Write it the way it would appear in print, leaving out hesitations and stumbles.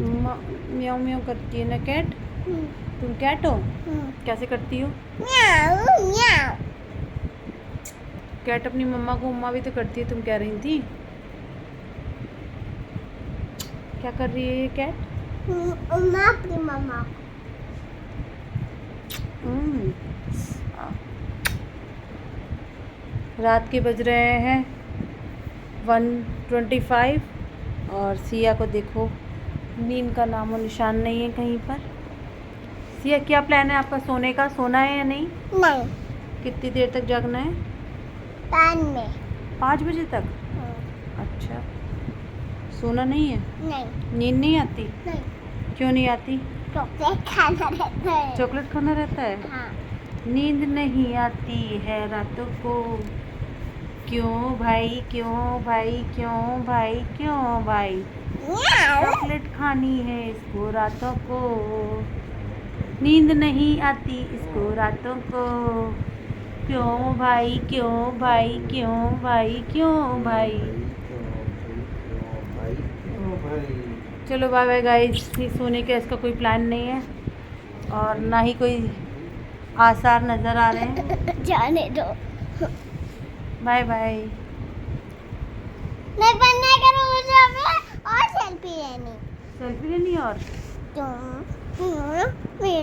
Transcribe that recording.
म्याऊ म्याऊ करती है ना कैट। तुम कैट हो? कैसे करती हो? म्याऊ म्याऊ। कैट अपनी मम्मा को उम्मा भी तो करती है, तुम कह रही थी। क्या कर रही है ये कैट? उम्मा अपनी मम्मा। रात के बज रहे हैं 1:25 और सिया को देखो नींद का नामो निशान नहीं है कहीं पर। सिया, क्या प्लान है आपका सोने का? सोना है या नहीं? नहीं। कितनी देर तक जागना है? 5 बजे तक। अच्छा, सोना नहीं है? नहीं। नींद नहीं आती? नहीं। क्यों नहीं आती? चॉकलेट खाना रहता है। चॉकलेट खाना रहता है? हाँ। नींद नहीं आती है रातों को, क्यों भाई क्यों भाई क्यों भाई क्यों भाई? चॉकलेट खानी है इसको रातों को, नींद नहीं आती इसको रातों को, क्यों भाई क्यों भाई क्यों भाई क्यों भाई? चलो बाय बाय गाइस, सोने का इसका कोई प्लान नहीं है और ना ही कोई आसार नज़र आ रहे हैं। जाने दो। Bye bye. नहीं बनने करो मुझे और सेल्फी लेनी। सेल्फी लेनी और तुम